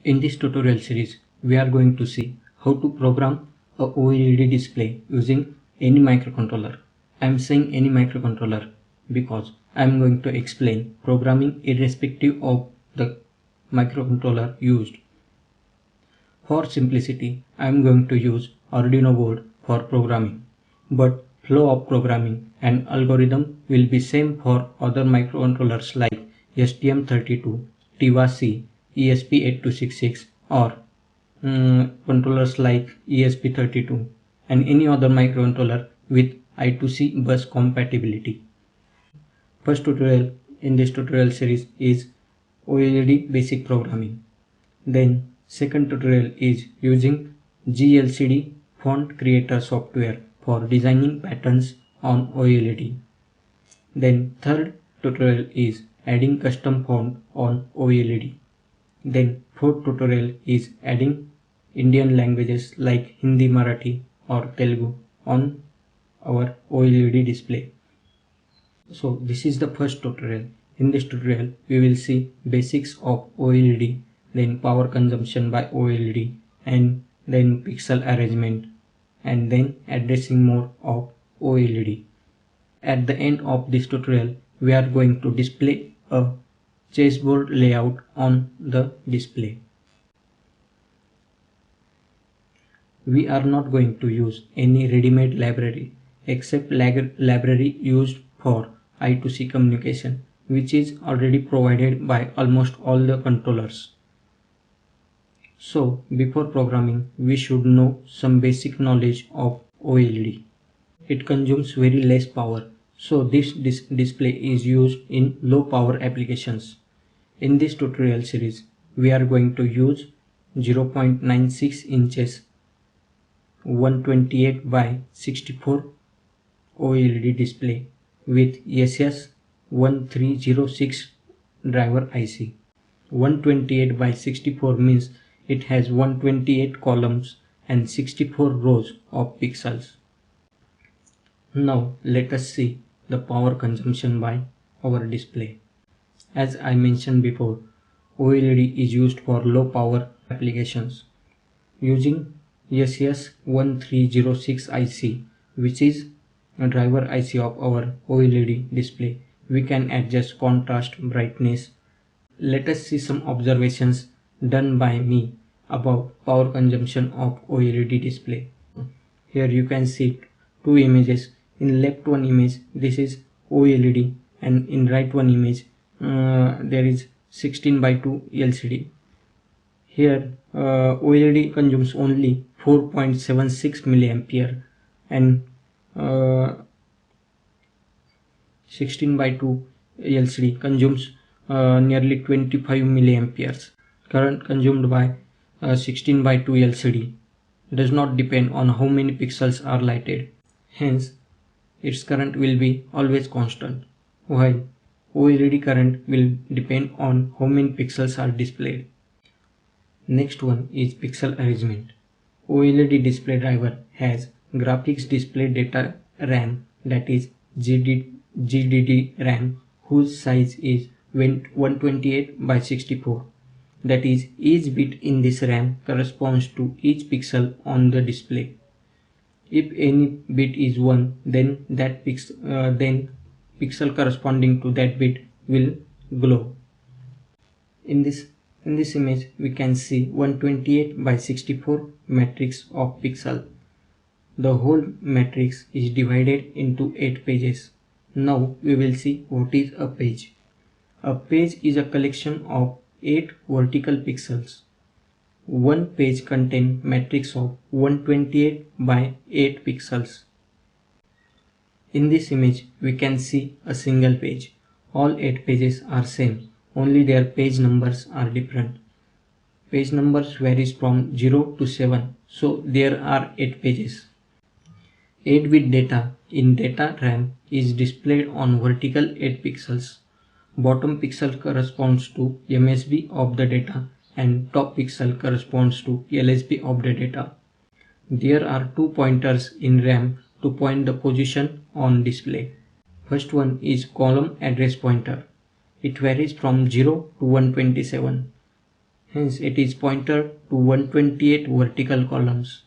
In this tutorial series, we are going to see how to program a OLED display using any microcontroller. I am saying any microcontroller because I am going to explain programming irrespective of the microcontroller used. For simplicity, I am going to use Arduino board for programming, but flow of programming and algorithm will be same for other microcontrollers like STM32, TIVA-C, ESP8266 or controllers like ESP32 and any other microcontroller with I2C bus compatibility. First tutorial in this tutorial series is OLED basic programming. Then second tutorial is using GLCD font creator software for designing patterns on OLED. Then third tutorial is adding custom font on OLED. Then fourth tutorial is adding Indian languages like Hindi, Marathi or Telugu on our OLED display. So this is the first tutorial. In this tutorial we will see basics of OLED, then power consumption by OLED, and then pixel arrangement, and then addressing more of OLED. At the end of this tutorial we are going to display a chessboard layout on the display. We are not going to use any ready-made library except library used for I2C communication, which is already provided by almost all the controllers. So before programming we should know some basic knowledge of OLED. It consumes very less power, so this display is used in low power applications. In this tutorial series we are going to use 0.96 inches 128 by 64 OLED display with SS1306 driver IC. 128 by 64 means it has 128 columns and 64 rows of pixels. Now let us see the power consumption by our display. As I mentioned before, OLED is used for low power applications. Using SS1306 IC, which is a driver IC of our OLED display, we can adjust contrast, brightness. Let us see some observations done by me about power consumption of OLED display. Here you can see two images. In left one image this is OLED and in right one image there is 16 by 2 LCD. Here OLED consumes only 4.76 milliampere and 16 by 2 LCD consumes nearly 25 milliamperes. Current consumed by 16 by 2 LCD does not depend on how many pixels are lighted. Hence, its current will be always constant, while OLED current will depend on how many pixels are displayed. Next one is pixel arrangement. OLED display driver has graphics display data RAM, that is GDD RAM, whose size is 128 by 64. That is, each bit in this RAM corresponds to each pixel on the display. If any bit is 1, then that pixel corresponding to that bit will glow. In this image we can see 128 by 64 matrix of pixel. The whole matrix is divided into 8 pages. Now we will see what is a page. A page is a collection of 8 vertical pixels. One page contains matrix of 128 by 8 pixels. In this image we can see a single page. All 8 pages are same, only their page numbers are different. Page numbers varies from 0 to 7, so there are 8 pages. 8-bit data in data RAM is displayed on vertical 8 pixels. Bottom pixel corresponds to MSB of the data and top pixel corresponds to LSB of the data. There are 2 pointers in RAM to point the position on display. First one is column address pointer. it varies from 0 to 127. Hence it is pointer to 128 vertical columns.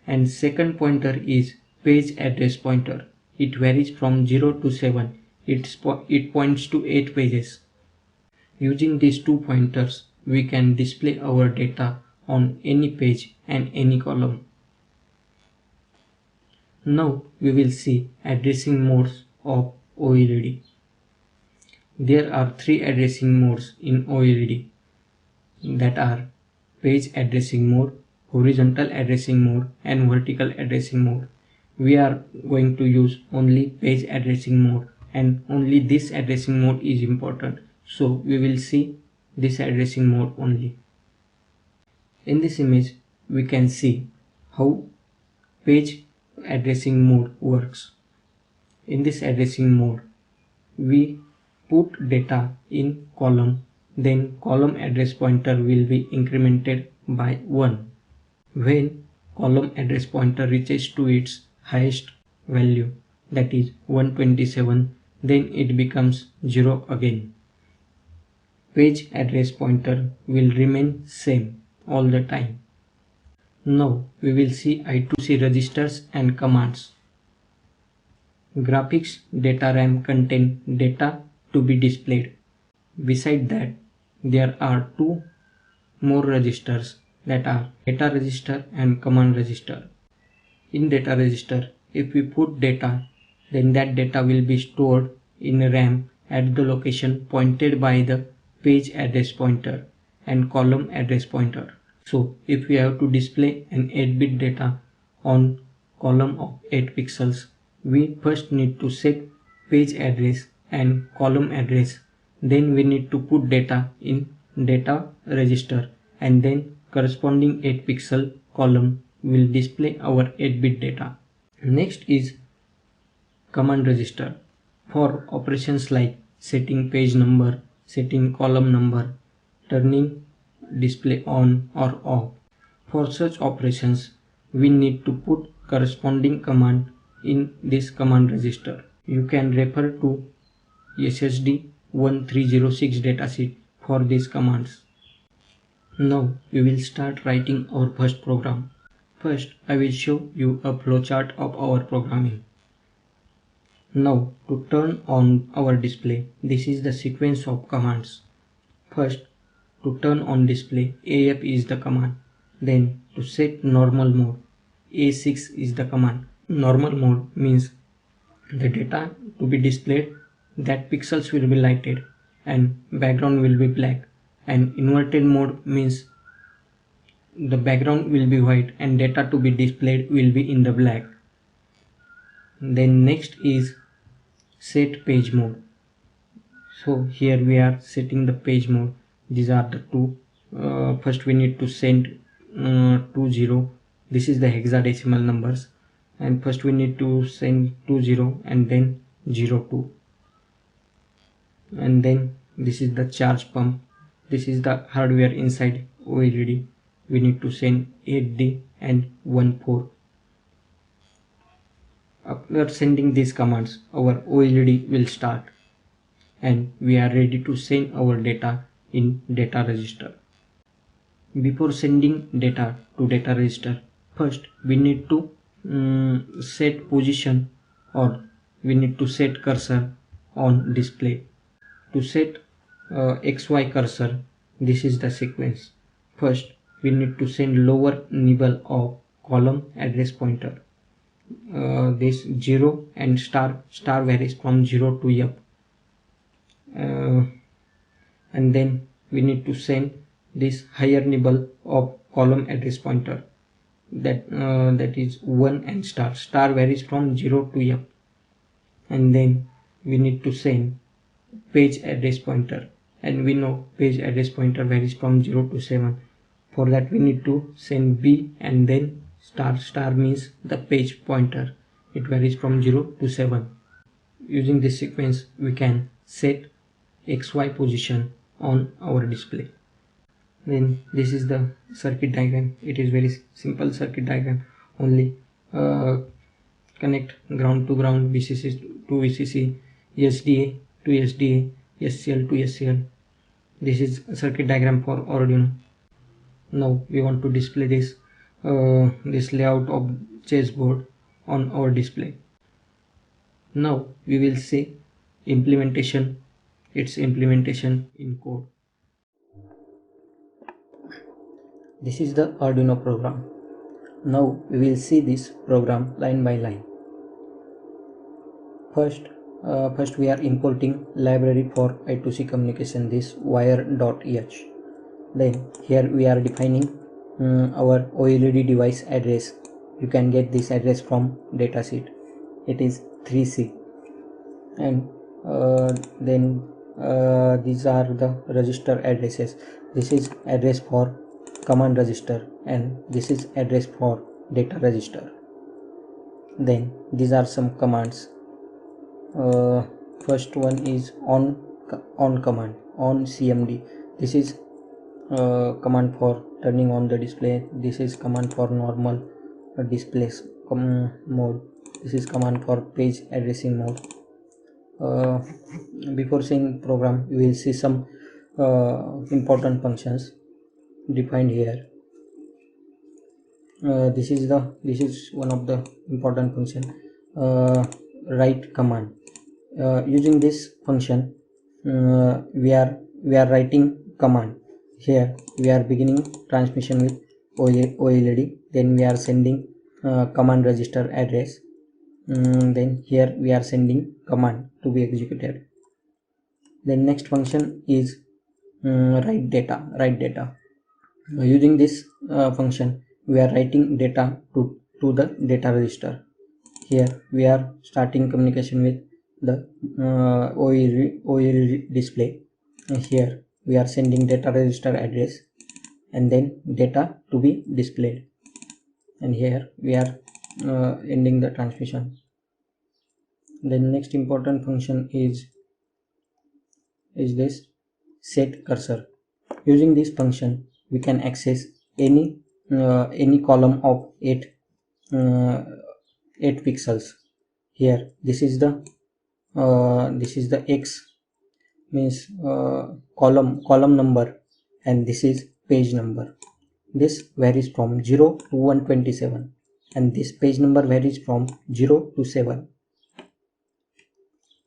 And second pointer is page address pointer. It varies from 0 to 7. It points to 8 pages. Using these two pointers, we can display our data on any page and any column. Now we will see addressing modes of OLED. There are three addressing modes in OLED, that are page addressing mode, horizontal addressing mode, and vertical addressing mode. We are going to use only page addressing mode, and only this addressing mode is important. So we will see this addressing mode only. In this image, we can see how page addressing mode works. In this addressing mode, we put data in column, then column address pointer will be incremented by 1. When column address pointer reaches to its highest value, that is 127, then it becomes 0 again. Page address pointer will remain same all the time. Now we will see I2C registers and commands. Graphics data RAM contain data to be displayed. Beside that, there are two more registers, that are data register and command register. In data register, if we put data, then that data will be stored in RAM at the location pointed by the page address pointer and column address pointer. So if we have to display an 8-bit data on column of 8 pixels, we first need to set page address and column address. Then we need to put data in data register, and then corresponding 8 pixel column will display our 8-bit data. Next is command register for operations like setting page number, setting column number, turning display on or off. For such operations, we need to put corresponding command in this command register. You can refer to SSD 1306 datasheet for these commands. Now we will start writing our first program. First, I will show you a flowchart of our programming. Now to turn on our display, this is the sequence of commands. First, to turn on display, AF is the command. Then to set normal mode, A6 is the command. Normal mode means the data to be displayed, that pixels will be lighted and background will be black. And inverted mode means the background will be white and data to be displayed will be in the black. Then next is set page mode. So here we are setting the page mode. These are the two. First we need to send 20. This is the hexadecimal numbers, and first we need to send 20 and then 02. And then this is the charge pump. This is the hardware inside OLED. We need to send 8D and 14. After sending these commands, our OLED will start and we are ready to send our data in data register. Before sending data to data register, first we need to set position, or we need to set cursor on display. To set XY cursor, this is the sequence. First we need to send lower nibble of column address pointer. This 0 and star varies from 0 to F. And then we need to send this higher nibble of column address pointer, that is 1 and star varies from 0 to F. And then we need to send page address pointer, and we know page address pointer varies from 0 to 7. For that we need to send B, and then star means the page pointer. It varies from 0 to 7. Using this sequence we can set XY position on our display. Then this is the circuit diagram. It is very simple circuit diagram. Only connect ground to ground, VCC to VCC, SDA to SDA, SCL to SCL. This is a circuit diagram for Arduino. Now we want to display this layout of chessboard on our display. Now we will see its implementation in code. This is the Arduino program. Now we will see this program line by line. First we are importing library for I2C communication, this wire.h. Then here we are defining our OLED device address. You can get this address from datasheet. It is 3C. And then these are the register addresses. This is address for command register and this is address for data register. Then these are some commands. First one is on command, on CMD. This is command for turning on the display. This is command for normal displays mode. This is command for page addressing mode. Before seeing program, we will see some important functions defined here. This is one of the important function, write command. Using this function, we are writing command. Here we are beginning transmission with OLED, then we are sending command register address, then here we are sending command to be executed. Then next function is write data. Using this function, we are writing data to the data register. Here we are starting communication with the OLED display. Here we are sending data register address and then data to be displayed, and here we are ending the transmission. Then next important function is this set cursor. Using this function, we can access any column of 8 pixels. Here this is the X, means column number, and this is page number. This varies from 0 to 127 and this page number varies from 0 to 7.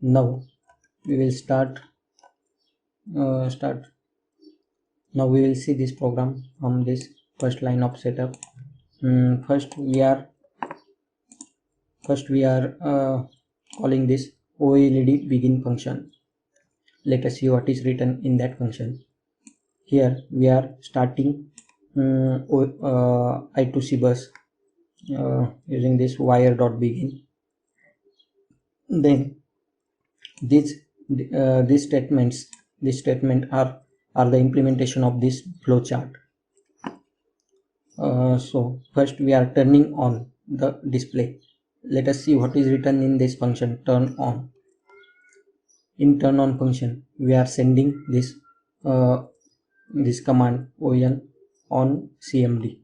Now we will start. Now we will see this program from this first line of setup. First we are calling this OLED begin function. Let us see what is written in that function. Here we are starting I2C bus using this wire.begin. Then these statements are the implementation of this flowchart. So first we are turning on the display. Let us see what is written in this function turn on. In turn on function, we are sending this command on CMD.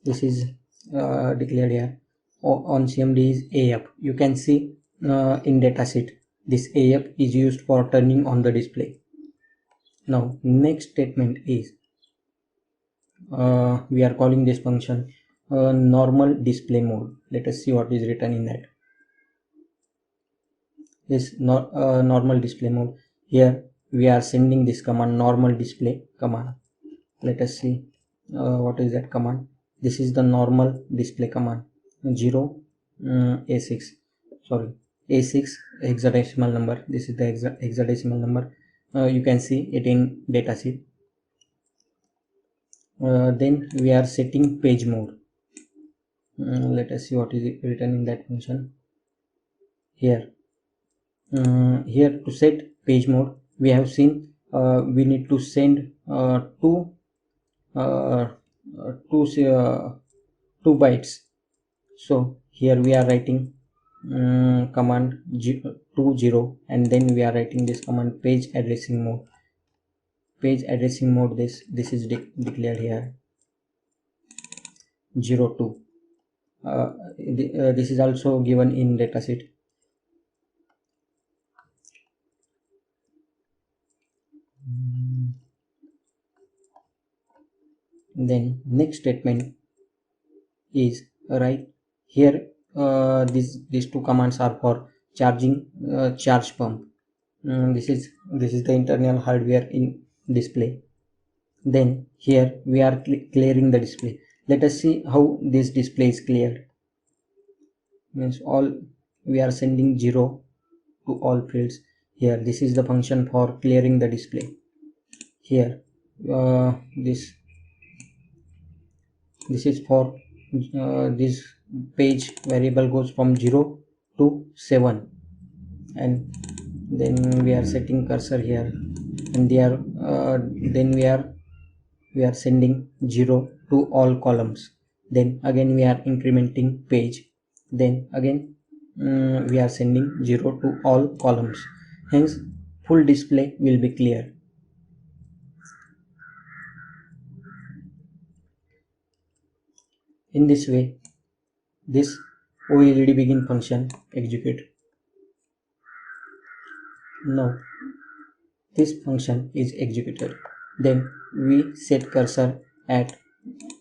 This is declared here. On CMD is AF. You can see in datasheet this AF is used for turning on the display. Now next statement is we are calling this function normal display mode. Let us see what is written in that. This normal display mode. Here we are sending this command normal display command. Let us see what is that command. This is the normal display command. 0 A6 hexadecimal number. This is the hexadecimal number. You can see it in datasheet. Then we are setting page mode. Let us see what is written in that function. Here to set page mode, we have seen we need to send two bytes. So here we are writing command 20 and then we are writing this command page addressing mode. This is declared here 02. This is also given in datasheet. Then next statement is right here. These two commands are for charging charge pump. This is the internal hardware in display. Then here we are clearing the display. Let us see how this display is cleared. Means all we are sending 0 to all fields. Here this is the function for clearing the display. Here this is for this page variable goes from 0 to 7, and then we are setting cursor here, and there then we are sending 0 to all columns. Then again we are incrementing page, then again we are sending 0 to all columns. Hence full display will be clear. In this way this OLED begin function execute. Now this function is executed. Then we set cursor at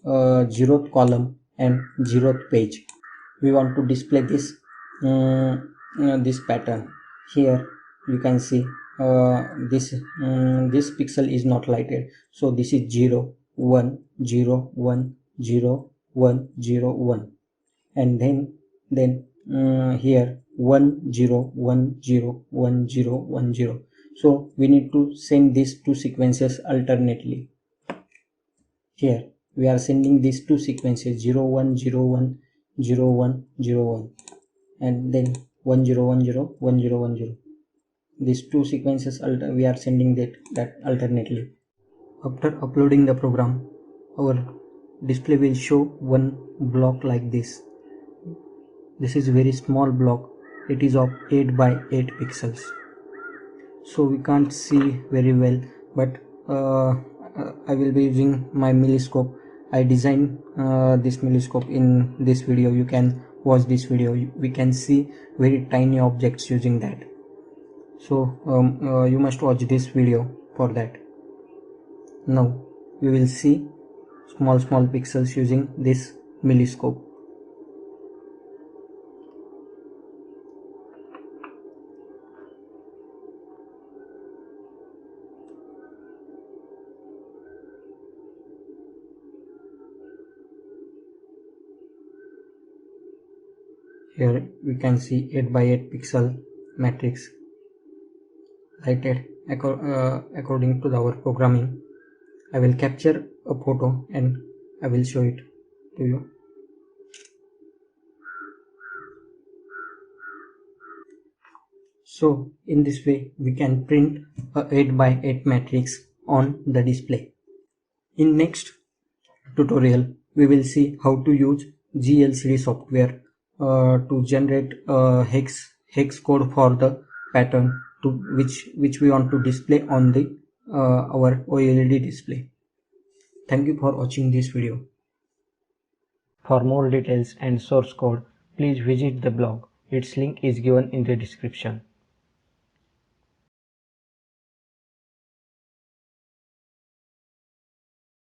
0th column and 0th page. We want to display this this pattern. Here you can see this pixel is not lighted, so this is 0 1 0 1 0 1 0 1, and then here 1 0 1 0 1 0 1 0. So we need to send these two sequences alternately. Here we are sending these two sequences 0 1 0 1 0 1 0 1, and then 1 0 1 0 1 0 1 0. These two sequences we are sending that alternately. After uploading the program, our display will show one block like this. This is a very small block. It is of 8 by 8 pixels, so we can't see very well, but I will be using my milliscope. I designed this milliscope in this video. You can watch this video. We can see very tiny objects using that. So you must watch this video for that. Now we will see small pixels using this milliscope. Here we can see 8 by 8 pixel matrix lighted according to our programming. I will capture a photo and I will show it to you. So in this way we can print a 8 by 8 matrix on the display. In next tutorial we will see how to use GLCD software to generate hex code for the pattern to which we want to display on the our OLED display. Thank you for watching this video. For more details and source code, please visit the blog. Its link is given in the description.